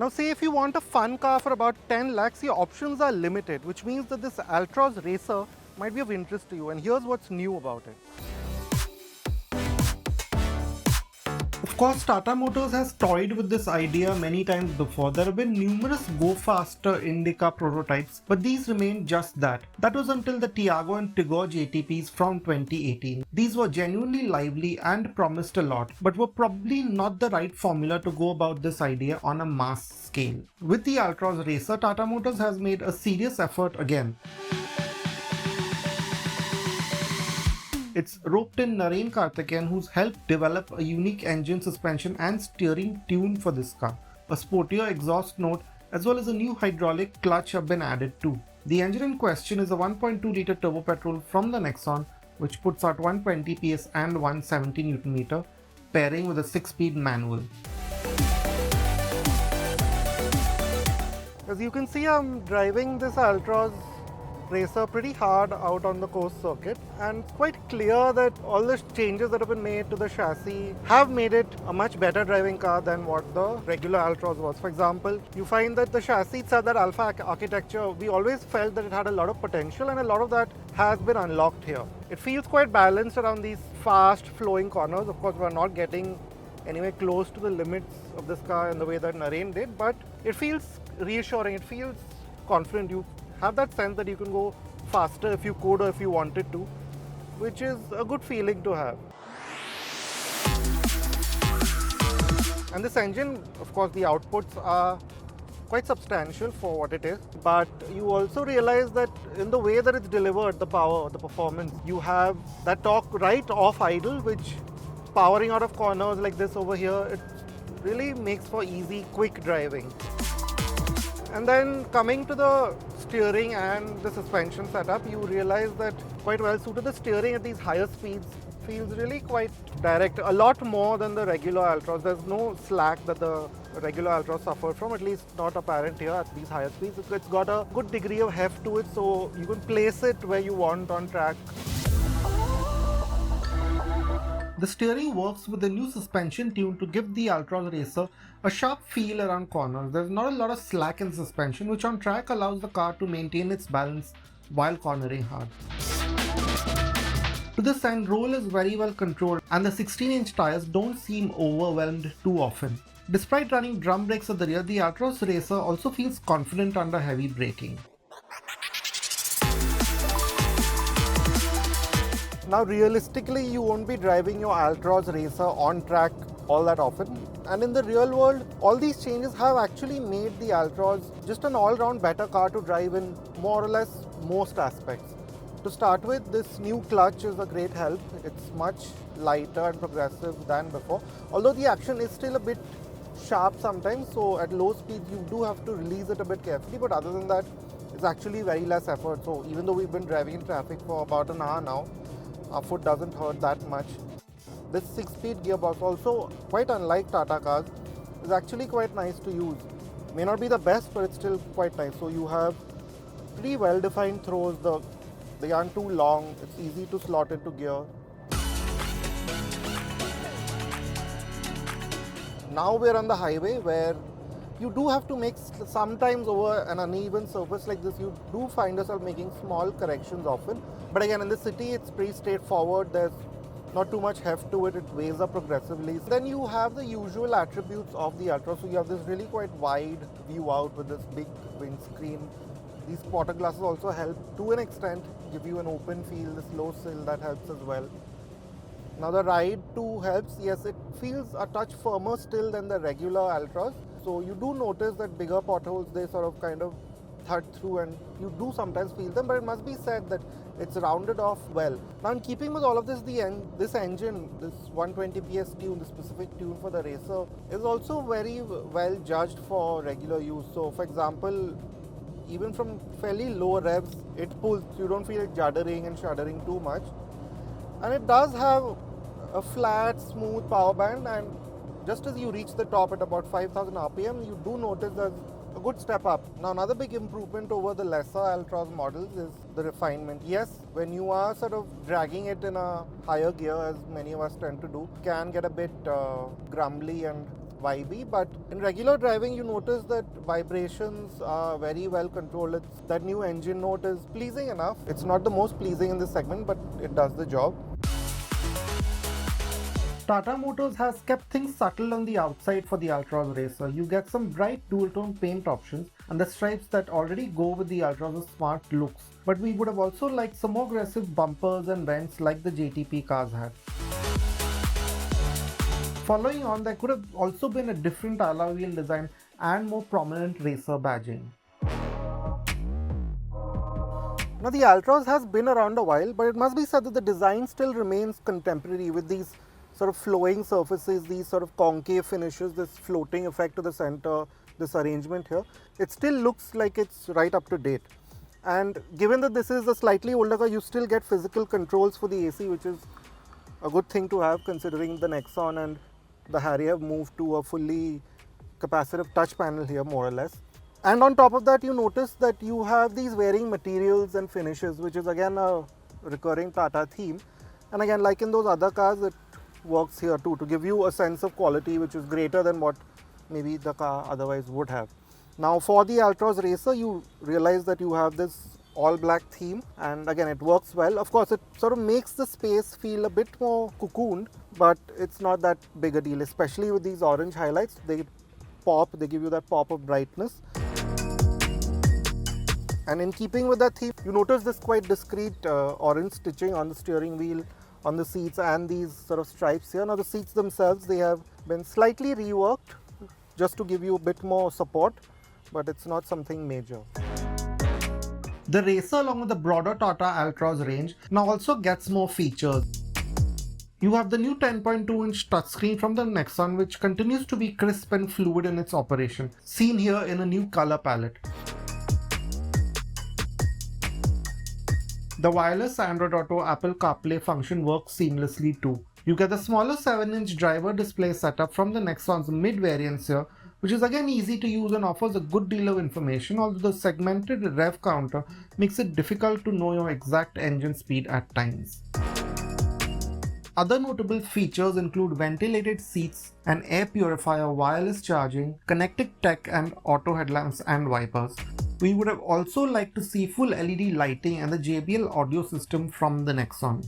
Now say if you want a fun car for about 10 lakhs, your options are limited, which means that this Altroz Racer might be of interest to you, and here's what's new about it. Of course, Tata Motors has toyed with this idea many times before. There have been numerous go faster Indica prototypes, but these remain just that. That was until the Tiago and Tigor JTPs from 2018. These were genuinely lively and promised a lot, but were probably not the right formula to go about this idea on a mass scale. With the Altroz Racer, Tata Motors has made a serious effort again. It's roped in Narain Karthikeyan, who's helped develop a unique engine, suspension and steering tune for this car. A sportier exhaust note as well as a new hydraulic clutch have been added too. The engine in question is a 1.2 litre turbo-petrol from the Nexon, which puts out 120 PS and 170 Nm, pairing with a 6-speed manual. As you can see, I'm driving this Altroz Racer pretty hard out on the Coastt circuit, and it's quite clear that all the changes that have been made to the chassis have made it a much better driving car than what the regular Altroz was. For example, you find that the chassis itself, that alpha architecture, we always felt that it had a lot of potential, and a lot of that has been unlocked here. It feels quite balanced around these fast flowing corners. Of course, we're not getting anywhere close to the limits of this car in the way that Narain did, but it feels reassuring, it feels confident. You have that sense that you can go faster if you could or if you wanted to, which is a good feeling to have. And this engine, of course, the outputs are quite substantial for what it is, but you also realize that in the way that it's delivered, the power, the performance, you have that torque right off idle, which powering out of corners like this over here, it really makes for easy, quick driving. And then coming to the steering and the suspension setup, you realize that quite well suited. The steering at these higher speeds feels really quite direct, a lot more than the regular Altroz. There's no slack that the regular Altroz suffered from, at least not apparent here at these higher speeds. It's got a good degree of heft to it, so you can place it where you want on track. The steering works with the new suspension tune to give the Altroz Racer a sharp feel around corners. There's not a lot of slack in suspension, which on track allows the car to maintain its balance while cornering hard. To this end, roll is very well controlled and the 16-inch tires don't seem overwhelmed too often. Despite running drum brakes at the rear, the Altroz Racer also feels confident under heavy braking. Now realistically, you won't be driving your Altroz Racer on track all that often. And in the real world, all these changes have actually made the Altroz just an all-round better car to drive in more or less most aspects. To start with, this new clutch is a great help. It's much lighter and progressive than before. Although the action is still a bit sharp sometimes, so at low speeds you do have to release it a bit carefully, but other than that, it's actually very less effort. So even though we've been driving in traffic for about an hour now, our foot doesn't hurt that much. This 6-speed gearbox, also quite unlike Tata cars, is actually quite nice to use. May not be the best, but it's still quite nice. So you have pretty well-defined throws. They aren't too long. It's easy to slot into gear. Now we're on the highway where you do have to make, sometimes over an uneven surface like this, you do find yourself making small corrections often. But again, in the city, it's pretty straightforward. There's not too much heft to it. It weighs up progressively. Then you have the usual attributes of the Altroz. So you have this really quite wide view out with this big windscreen. These spotter glasses also help to an extent, give you an open feel, this low sill that helps as well. Now the ride too helps. Yes, it feels a touch firmer still than the regular Altroz. So you do notice that bigger potholes, they sort of kind of thud through and you do sometimes feel them, but it must be said that it's rounded off well. Now in keeping with all of this, this engine, this 120 PS tune, the specific tune for the Racer, is also very well judged for regular use. So for example, even from fairly low revs, it pulls, you don't feel it juddering and shuddering too much. And it does have a flat, smooth power band, and just as you reach the top at about 5000 RPM, you do notice there's a good step up. Now another big improvement over the lesser Altroz models is the refinement. Yes, when you are sort of dragging it in a higher gear, as many of us tend to do, can get a bit grumbly and vibey, but in regular driving you notice that vibrations are very well controlled. That new engine note is pleasing enough. It's not the most pleasing in this segment, but it does the job. Tata Motors has kept things subtle on the outside for the Altroz Racer. You get some bright dual-tone paint options and the stripes that already go with the Altroz's smart looks. But we would have also liked some more aggressive bumpers and vents like the JTP cars had. Following on, there could have also been a different alloy wheel design and more prominent racer badging. Now the Altroz has been around a while, but it must be said that the design still remains contemporary with these sort of flowing surfaces, these sort of concave finishes, this floating effect to the center, this arrangement here. It still looks like it's right up to date. And given that this is a slightly older car, you still get physical controls for the AC, which is a good thing to have considering the Nexon and the Harrier have moved to a fully capacitive touch panel here, more or less. And on top of that, you notice that you have these varying materials and finishes, which is again a recurring Tata theme. And again, like in those other cars, it works here too, to give you a sense of quality which is greater than what maybe the car otherwise would have. Now for the Altroz Racer, you realize that you have this all black theme, and again it works well. Of course, it sort of makes the space feel a bit more cocooned, but it's not that big a deal, especially with these orange highlights. They pop, they give you that pop of brightness. And in keeping with that theme, you notice this quite discreet orange stitching on the steering wheel, on the seats, and these sort of stripes here. Now the seats themselves, they have been slightly reworked just to give you a bit more support, but it's not something major. The Racer, along with the broader Tata Altroz range, now also gets more features. You have the new 10.2-inch touchscreen from the Nexon, which continues to be crisp and fluid in its operation, seen here in a new color palette. The wireless Android Auto Apple Carplay function works seamlessly too. You get the smaller 7-inch driver display setup from the Nexon's mid variants here, which is again easy to use and offers a good deal of information, although the segmented rev counter makes it difficult to know your exact engine speed at times. Other notable features include ventilated seats, an air purifier, wireless charging, connected tech and auto headlamps and wipers. We would have also liked to see full LED lighting and the JBL audio system from the Nexon.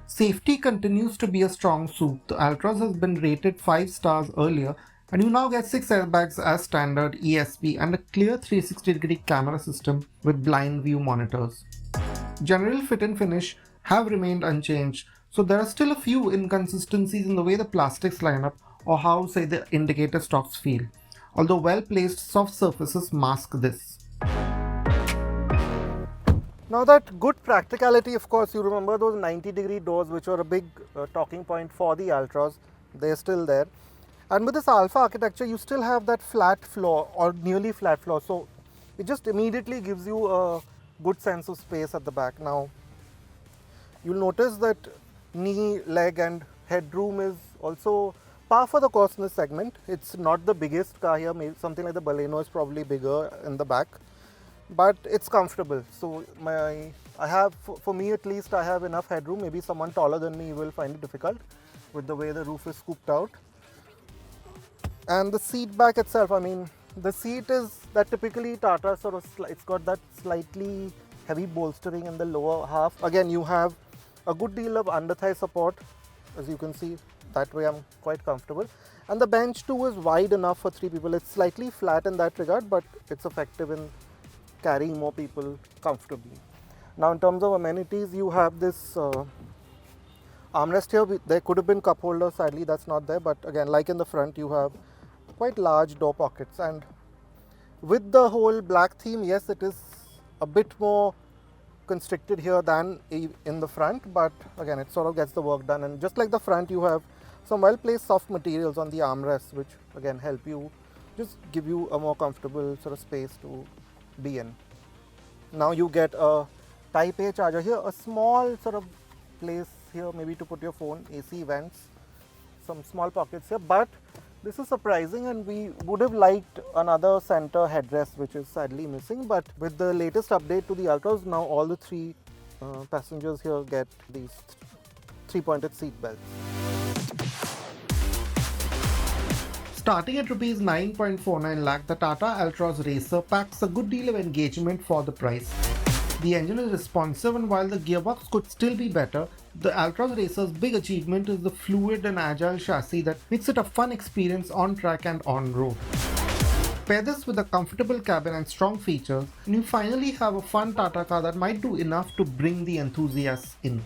Safety continues to be a strong suit. The Altroz has been rated 5 stars earlier, and you now get 6 airbags as standard, ESP, and a clear 360-degree camera system with blind view monitors. General fit and finish have remained unchanged, so there are still a few inconsistencies in the way the plastics line up or how, say, the indicator stalks feel, although well-placed soft surfaces mask this. Now that good practicality, of course, you remember those 90-degree doors which were a big talking point for the Altroz. They're still there. And with this Alpha architecture, you still have that flat floor or nearly flat floor. So it just immediately gives you a good sense of space at the back. Now, you'll notice that knee, leg and headroom is also par for the course in this segment. It's not the biggest car here. Maybe something like the Baleno is probably bigger in the back, but it's comfortable. So for me at least, I have enough headroom. Maybe someone taller than me will find it difficult with the way the roof is scooped out. And the seat back itself, I mean, the seat is that typically Tata sort of, it's got that slightly heavy bolstering in the lower half. Again, you have a good deal of under thigh support, as you can see. That way I'm quite comfortable. And the bench too is wide enough for 3 people. It's slightly flat in that regard, but it's effective in carrying more people comfortably. Now in terms of amenities, you have this armrest here. There could have been cup holder, sadly that's not there, but again, like in the front, you have quite large door pockets. And with the whole black theme, yes, it is a bit more constricted here than in the front, but again, it sort of gets the work done. And just like the front, you have some well-placed soft materials on the armrests, which again help you, just give you a more comfortable sort of space to be in. Now you get a Type A charger here, a small sort of place here maybe to put your phone, AC vents, some small pockets here, but this is surprising and we would have liked another center headrest, which is sadly missing. But with the latest update to the Altroz, now all the 3 passengers here get these 3-pointed seat belts. Starting at Rs 9.49 lakh, the Tata Altroz Racer packs a good deal of engagement for the price. The engine is responsive, and while the gearbox could still be better, the Altroz Racer's big achievement is the fluid and agile chassis that makes it a fun experience on track and on road. Pair this with a comfortable cabin and strong features, and you finally have a fun Tata car that might do enough to bring the enthusiasts in.